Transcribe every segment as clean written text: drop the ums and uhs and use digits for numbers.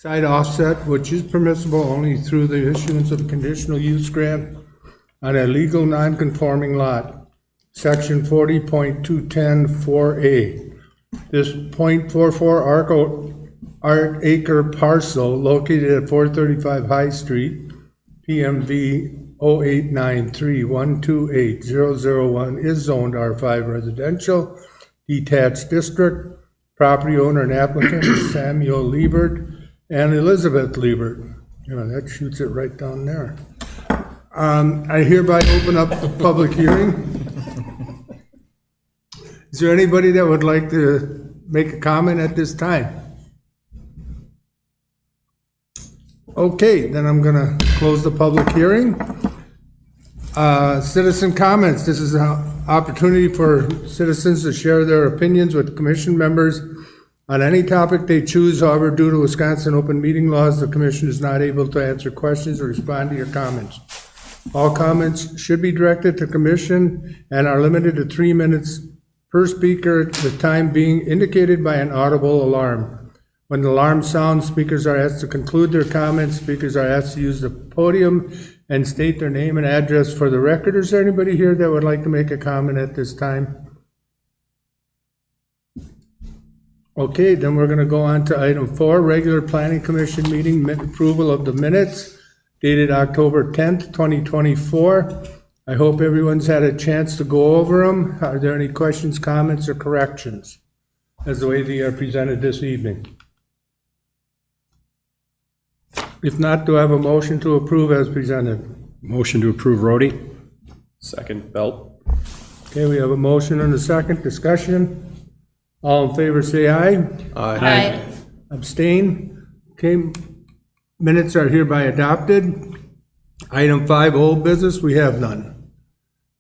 side offset, which is permissible only through the issuance of a conditional use grant on a legal non-conforming lot, section 40.210-4A. This .44 acre parcel located at 435 High Street, PMV 0893128001 is zoned R5 residential, detached district. Property owner and applicant is Samuel Liebert and Elizabeth Liebert. You know, that shoots it right down there. I hereby open up the public hearing. Is there anybody that would like to make a comment at this time? Okay, then I'm gonna close the public hearing. Citizen comments. This is an opportunity for citizens to share their opinions with commission members on any topic they choose. However, due to Wisconsin open meeting laws, the commission is not able to answer questions or respond to your comments. All comments should be directed to commission and are limited to 3 minutes per speaker, the time being indicated by an audible alarm. When the alarm sounds, speakers are asked to conclude their comments. Speakers are asked to use the podium and state their name and address for the record. Is there anybody here that would like to make a comment at this time? Okay, then we're going to go on to item 4, regular planning commission meeting, approval of the minutes dated October 10th, 2024. I hope everyone's had a chance to go over them. Are there any questions, comments, or corrections as the way they are presented this evening? If not, do I have a motion to approve as presented? Motion to approve, Rhodey. Second, Belt. Okay, we have a motion and a second. Discussion. All in favor say aye. Aye. Abstain. Okay, minutes are hereby adopted. Item 5, old business, we have none.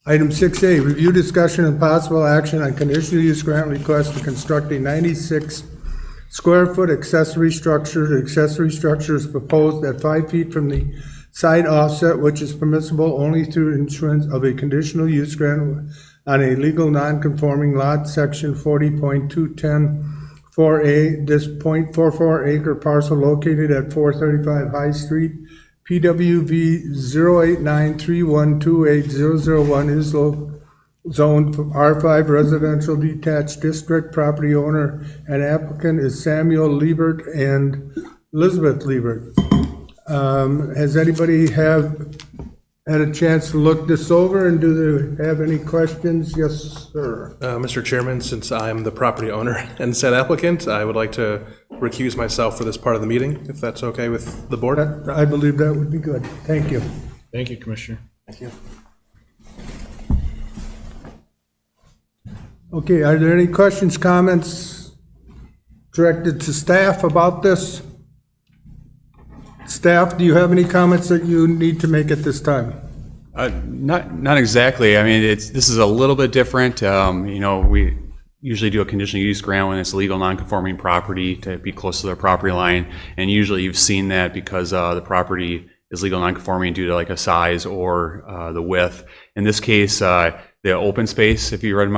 Item 6A, review, discussion, and possible action on conditional use grant request to construct a 96 square foot accessory structure. The accessory structure is proposed at 5 feet from the side offset, which is permissible only through issuance of a conditional use grant on a legal non-conforming lot, section 40.210-4A. This .44 acre parcel located at 435 High Street, PWV 0893128001 is zoned for R5 residential detached district. Property owner and applicant is Samuel Liebert and Elizabeth Liebert. Has anybody had a chance to look this over, and do they have any questions? Yes, sir. Mr. Chairman, since I'm the property owner and said applicant, I would like to recuse myself for this part of the meeting, if that's okay with the board. I believe that would be good. Thank you. Thank you, Commissioner. Thank you. Okay, are there any questions, comments directed to staff about this? Staff, do you have any comments that you need to make at this time? Not exactly. I mean, this is a little bit different. You know, we usually do a conditional use grant when it's legal non-conforming property to be close to their property line, and usually you've seen that because the property is legal non-conforming due to like a size or the width. In this case, the open space, if you read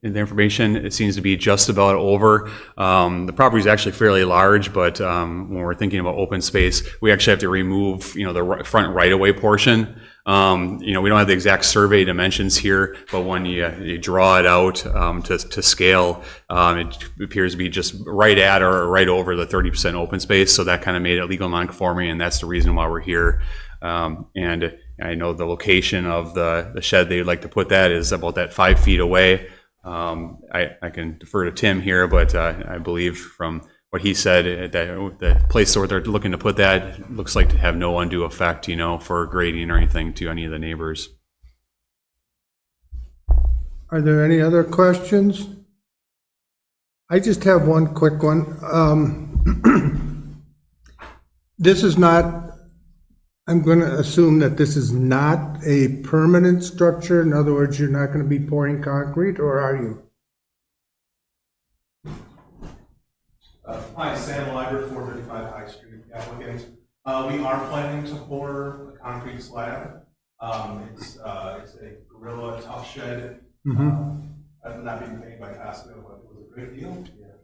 the information, it seems to be just about over. The property is actually fairly large, but when we're thinking about open space, we actually have to remove, the front right-of-way portion. We don't have the exact survey dimensions here, but when you draw it out to scale, it appears to be just right at or right over the 30% open space. So that kind of made it legal non-conforming, and that's the reason why we're here. And I know the location of the shed they'd like to put that is about that 5 feet away. I can defer to Tim here, but I believe from what he said, that the place where they're looking to put that looks like to have no undue effect, for grading or anything to any of the neighbors. Are there any other questions? I just have one quick one. This is not, I'm going to assume that this is not a permanent structure. In other words, you're not going to be pouring concrete, or are you? Hi, Sam Liber, 435 High Street applicant. We are planning to pour a concrete slab. It's a Gorilla Tough Shed. I'm not being paid by Costco, but it was a great deal. Yeah.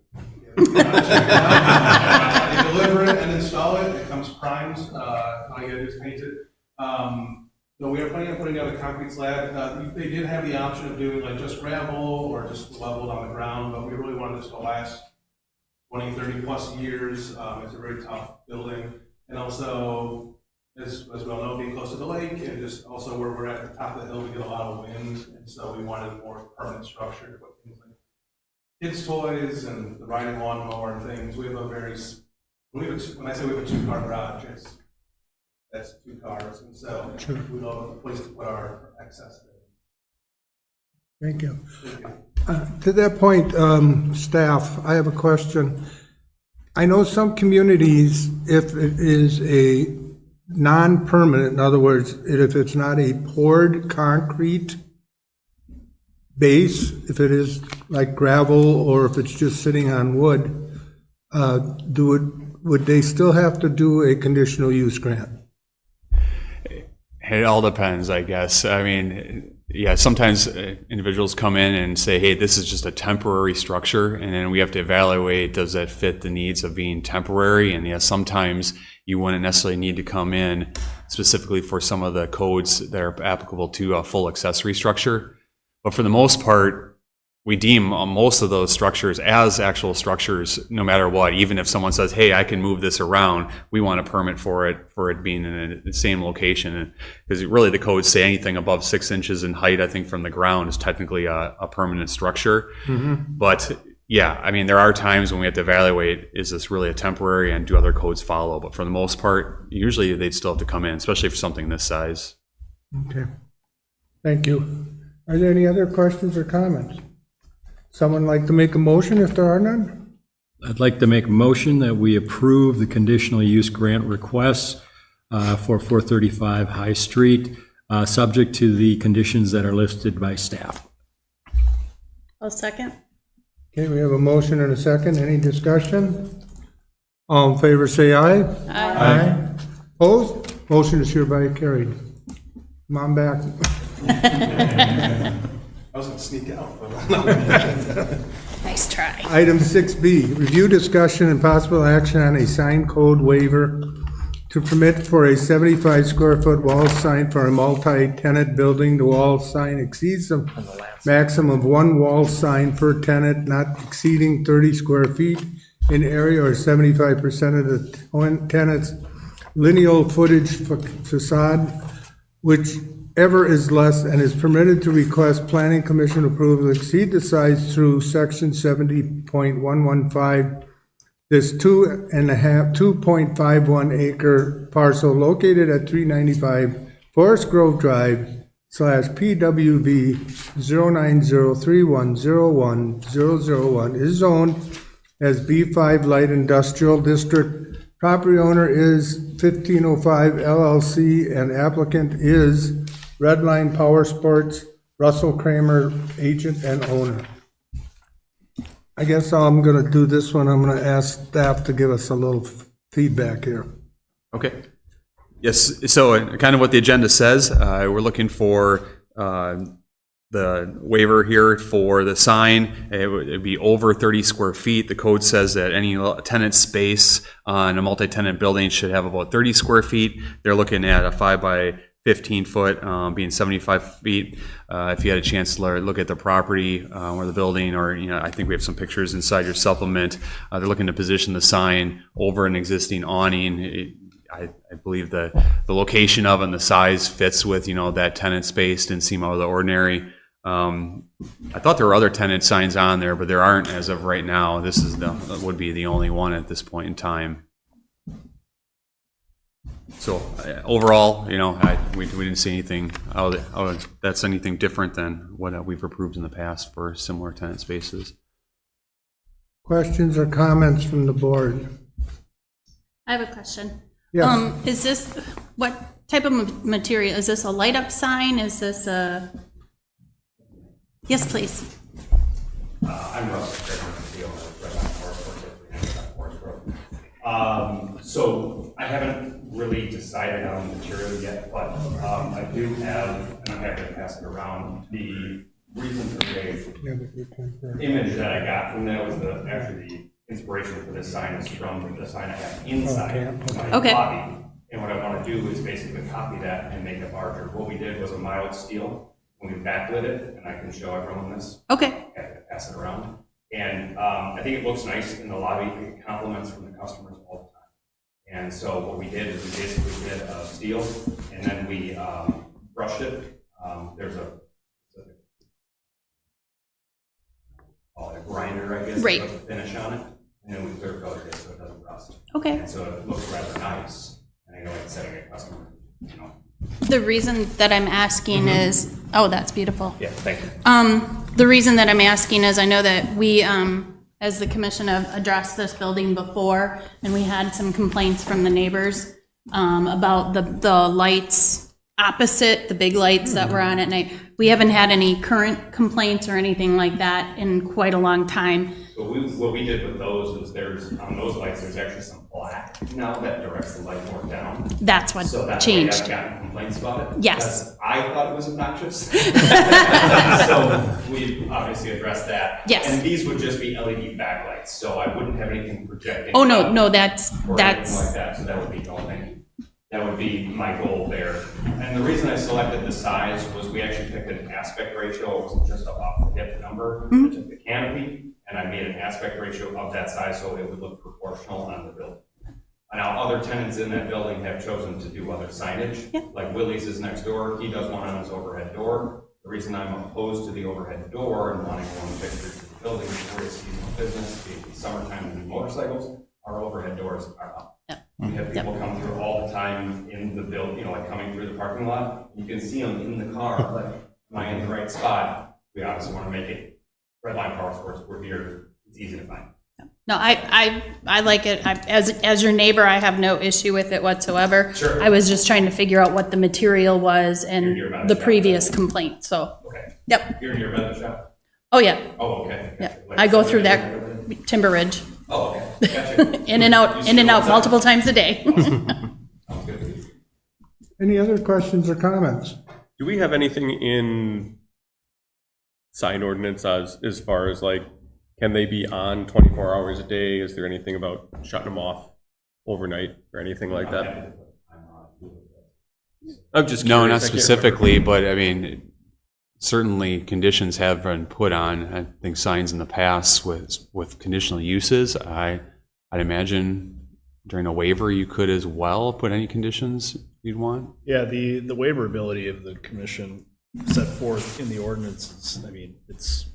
Check it out. deliver it and install it. It comes primed. All you gotta do is paint it. No, we are planning on putting down a concrete slab. They did have the option of doing like just gravel or just leveled on the ground, but we really wanted this to last 20, 30 plus years. It's a very tough building. And also, as we all know, being close to the lake and just also where we're at the top of the hill, we get a lot of wind. And so we wanted a more permanent structure to put things like kids' toys and the riding lawnmower and things. We have a very, when I say we have a 2-car garage, that's 2 cars. And so we love a place to put our excess. Thank you. To that point, staff, I have a question. I know some communities, if it is a non-permanent, in other words, if it's not a poured concrete base, if it is like gravel or if it's just sitting on wood, would they still have to do a conditional use grant? It all depends, I guess. I mean, yeah, sometimes individuals come in and say, hey, this is just a temporary structure, and then we have to evaluate, does that fit the needs of being temporary? And yeah, sometimes you wouldn't necessarily need to come in specifically for some of the codes that are applicable to a full accessory structure. But for the most part, we deem most of those structures as actual structures, no matter what. Even if someone says, hey, I can move this around, we want a permit for it being in the same location. Because really the codes say anything above 6 inches in height, I think, from the ground is technically a permanent structure. But yeah, I mean, there are times when we have to evaluate, is this really a temporary and do other codes follow? But for the most part, usually they'd still have to come in, especially for something this size. Okay. Thank you. Are there any other questions or comments? Someone like to make a motion if there are none? I'd like to make a motion that we approve the conditional use grant requests for 435 High Street, subject to the conditions that are listed by staff. I'll second. Okay, we have a motion and a second. Any discussion? All in favor, say aye. Aye. Opposed? Motion is hereby carried. Come on back. I was gonna sneak out, but Nice try. Item 6B, review, discussion, and possible action on a sign code waiver to permit for a 75 square foot wall sign for a multi-tenant building. The wall sign exceeds the maximum of 1 wall sign per tenant, not exceeding 30 square feet in area or 75% of the tenant's lineal footage facade, whichever is less, and is permitted to request planning commission approval to exceed the size through section 70.115. This 2.51 acre parcel located at 395 Forest Grove Drive / PWV 09031010001 is zoned as B5 Light Industrial District. Property owner is 1505 LLC and applicant is Redline Power Sports, Russell Kramer, agent and owner. I guess I'm gonna do this one. I'm gonna ask staff to give us a little feedback here. Okay. Yes, so kind of what the agenda says, we're looking for the waiver here for the sign. It'd be over 30 square feet. The code says that any tenant space on a multi-tenant building should have about 30 square feet. They're looking at a 5 by 15 foot, being 75 feet. If you had a chance to look at the property or the building, or I think we have some pictures inside your supplement. They're looking to position the sign over an existing awning. I believe the location of and the size fits with that tenant space. Didn't seem out of the ordinary. I thought there were other tenant signs on there, but there aren't as of right now. This is would be the only one at this point in time. So overall, we didn't see anything that's anything different than what we've approved in the past for similar tenant spaces. Questions or comments from the board? I have a question. Yes. Is this, what type of material? Is this a light up sign? Is this a? Yes, please. I'm Russell Kramer from the owner of Redline Power Sports at Forest Grove. So I haven't really decided on the material yet, but I do have, and I'm happy to pass it around, the reason for the image that I got from that was actually the inspiration for this sign is from the sign I have inside Okay. my Okay. lobby. And what I want to do is basically copy that and make it larger. What we did was a mild steel, when we backlit it, and I can show everyone this, Okay, pass it around. And I think it looks nice in the lobby, it compliments from the customers all the time. And so what we did is we basically did steel, and then we brushed it. There's a grinder, I guess, Right. to put the finish on it, and then we clear coated it so it doesn't rust. okay. And so it looks rather nice, and I know it's setting a customer, you know. The reason that I'm asking is, oh, that's beautiful. Yeah, thank you. The reason that I'm asking is I know that we, as the commission, have addressed this building before, and we had some complaints from the neighbors about the lights opposite, the big lights that were on at night. We haven't had any current complaints or anything like that in quite a long time. So what we did with those is there's, on those lights, there's actually some black now that directs the light more down. That's what So that's changed. why I've gotten complaints about it. Yes. because I thought it was obnoxious. So we obviously addressed that. Yes. And these would just be LED backlights, so I wouldn't have anything projecting. Oh, no, up no, that's, or anything that's, like that, so that would be the only thing. That would be my goal there. And the reason I selected the size was we actually picked an aspect ratio. It wasn't just off the hip number. Mm-hmm. I took the canopy and I made an aspect ratio of that size so it would look proportional on the building. Now, other tenants in that building have chosen to do other signage. Yeah. Like Willie's is next door. He does one on his overhead door. The reason I'm opposed to the overhead door and wanting one fixture to the building is we're a seasonal business, being summertime and motorcycles, our overhead doors are up. We have people come through all the time in the building, you know, like coming through the parking lot. You can see them in the car, like, am I in the right spot? We obviously want to make it, Redline Power Sports, we're here, it's easy to find. no, I like it. As your neighbor, I have no issue with it whatsoever. Sure. I was just trying to figure out what the material was and You're about the to- previous complaint, so, Okay. yep. You're near Redline shop? Oh, yeah, Oh, okay. yeah. Like I go somewhere through near that Redline? Timber Ridge, Oh, okay, gotcha. in and out, multiple times a day. Sounds good. Any other questions or comments? Do we have anything in sign ordinance as far as like, can they be on 24 hours a day? Is there anything about shutting them off overnight or anything like that? I'm just No, curious. not I can't specifically, but I mean, certainly conditions have been put on, I think, signs in the past with conditional uses. I'd imagine during a waiver, you could as well put any conditions you'd want. Yeah, the waiver ability of the commission set forth in the ordinances, I mean, it's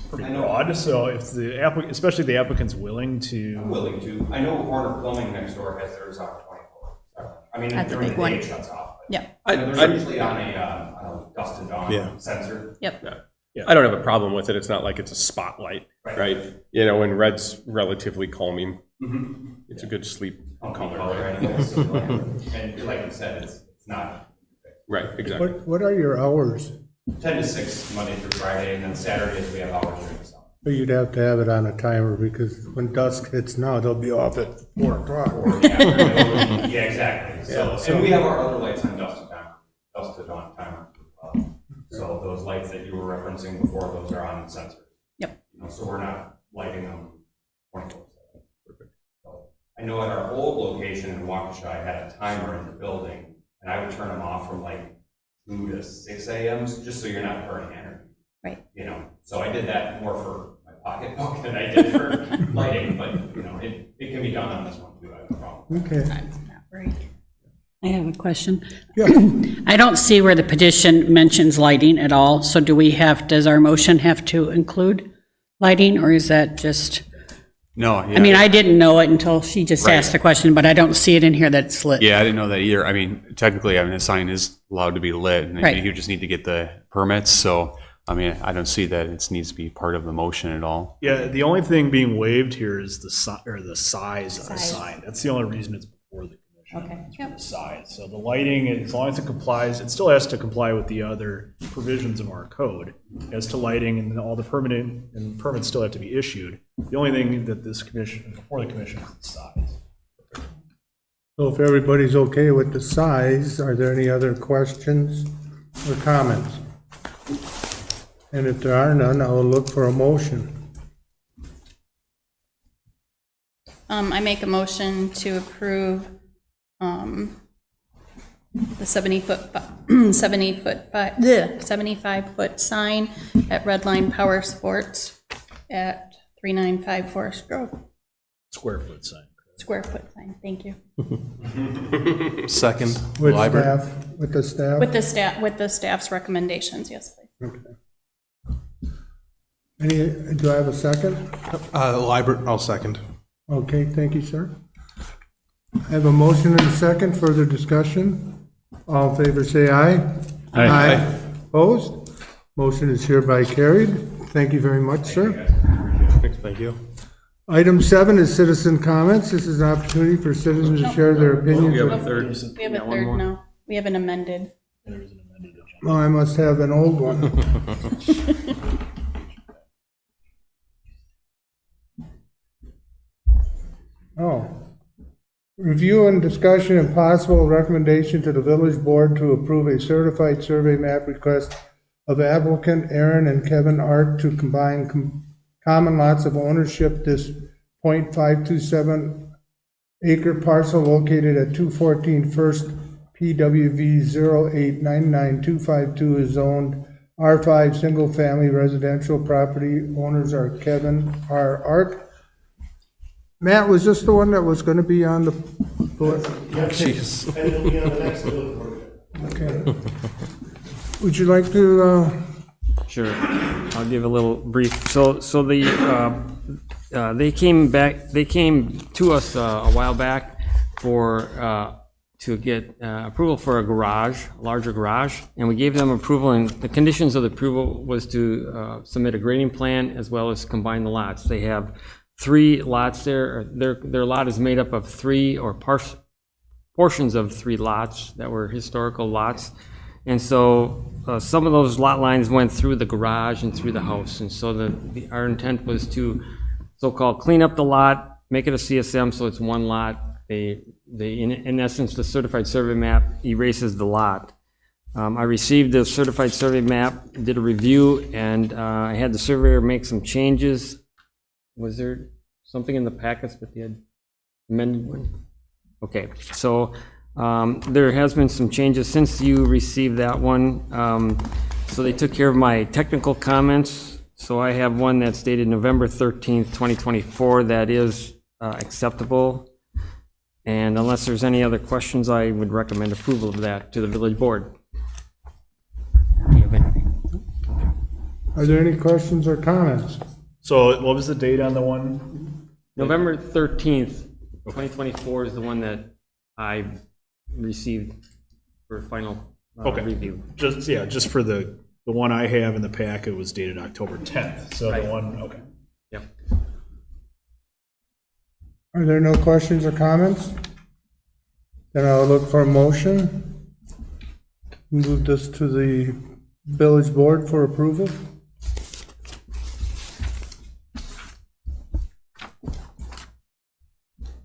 pretty broad, so if the applicant, especially the applicant's willing I'm to, willing to. I know Warner Plumbing next door has theirs on 24. I mean, That's a during big the day one. it shuts off. but, Yeah. you know, they're usually on a dusk to dawn Yeah. sensor. Yep. I don't have a problem with it. It's not like it's a spotlight, Right. right? You know, and red's relatively calming. Mm-hmm. It's a good sleep Color color. anyway, so, and like you said, it's not Right, exactly. What are your hours? 10 to 6 Monday through Friday, and then Saturdays we have hours during the summer. But you'd have to have it on a timer because when dusk hits now, they'll be off at 4 o'clock. Yeah, exactly. So, Yeah, so- and we have our other lights on dusk to dawn timer. So those lights that you were referencing before, those are on sensors. Yep. You know, so we're not lighting them 24/7. So I know at our old location in Waukesha, I had a timer in the building, and I would turn them off from like 2 to 6 a.m. just so you're not burning energy. Right. You know, so I did that more for my pocketbook than I did for lighting, but you know, it can be done on this one too. I have no problem. Okay. I have a question. Yeah. I don't see where the petition mentions lighting at all, so does our motion have to include lighting, or is that just, No, I mean, I didn't know it until she just Right. asked the question, but I don't see it in here that it's lit. Yeah, I didn't know that either. I mean, technically, I mean, the sign is allowed to be lit, and Right. you just need to get the permits. So, I mean, I don't see that it needs to be part of the motion at all. yeah, the only thing being waived here is the size of the sign. That's the only reason it's before the commission. Okay. Is for the size. So the lighting, as long as it complies, it still has to comply with the other provisions of our code as to lighting, and all the permits still have to be issued. The only thing that this commission, before the commission, is the size. So if everybody's okay with the size, are there any other questions or comments? And if there are none, I will look for a motion. I make a motion to approve the 75-foot sign at Redline Power Sports at 395 Forest Grove. Square foot sign. Square foot sign, thank you. Second, With Liebert. staff, with the staff? With the staff's recommendations, yes, please. Do I have a second? Liebert, I'll second. Okay, thank you, sir. I have a motion and a second. Further discussion? All in favor, say aye. Aye. Opposed? Motion is hereby carried. Thank you very much, sir. Thank you. Item 7 is citizen comments. This is an opportunity for citizens to share their opinions. We have a third. We have a third now. We have an amended. Oh, I must have an old one. Oh. Review and discussion and possible recommendation to the village board to approve a certified survey map request of applicant Aaron and Kevin Art to combine common lots of ownership. This .527 acre parcel located at 214 First PWV 0899252 is zoned R5 Single Family Residential. Property owners are Kevin R. Art. Matt, was this the one that was going to be on the board? Jeez. Okay. Would you like to, Sure, I'll give a little brief. So they came to us a while back to get approval for a garage, a larger garage, and we gave them approval, and the conditions of the approval was to submit a grading plan as well as combine the lots. They have 3 lots there. Their lot is made up of 3 or portions of 3 lots that were historical lots. And so some of those lot lines went through the garage and through the house. And so our intent was to so-called clean up the lot, make it a CSM so it's one lot. In essence, the certified survey map erases the lot. I received the certified survey map, did a review, and I had the surveyor make some changes. Was there something in the packets with the amended one? Okay, so there has been some changes since you received that one. So they took care of my technical comments. So I have one that's dated November 13th, 2024 that is acceptable. And unless there's any other questions, I would recommend approval of that to the village board. Do you have anything? are there any questions or comments? So what was the date on the one? November 13th, 2024 is the one that I received for final Okay. review. Just for the one I have in the packet was dated October 10th. So Right. the one, okay. Yep. Are there no questions or comments? Then I'll look for a motion. Move this to the village board for approval.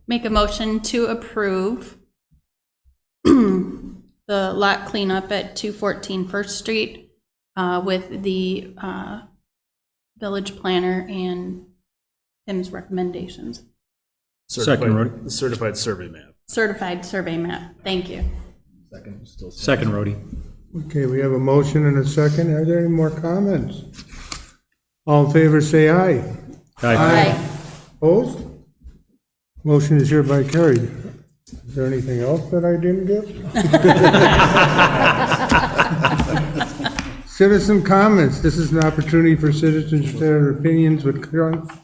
Make a motion to approve the lot cleanup at 214 First Street with the village planner and Tim's recommendations. Second, Rhodey. Certified survey map. Certified survey map, thank you. Second, Rhodey. Okay, we have a motion and a second. Are there any more comments? All in favor, say aye. Aye. Opposed? Motion is hereby carried. Is there anything else that I didn't get? Citizen comments. This is an opportunity for citizens to share their opinions with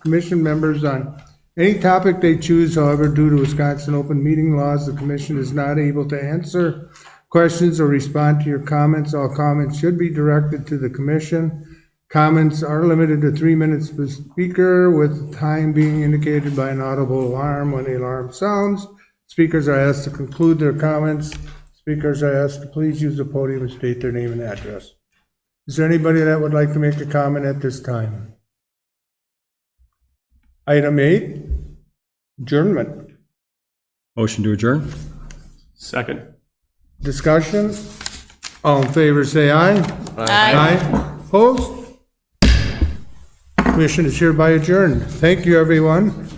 commission members on any topic they choose. However, due to Wisconsin open meeting laws, the commission is not able to answer questions or respond to your comments. All comments should be directed to the commission. Comments are limited to 3 minutes per speaker, with time being indicated by an audible alarm when the alarm sounds. Speakers are asked to conclude their comments. Speakers are asked to please use the podium and state their name and address. Is there anybody that would like to make a comment at this time? Item 8, adjournment. Motion to adjourn? Second. Discussion? All in favor, say aye. Aye. Opposed? Commission is hereby adjourned. Thank you, everyone.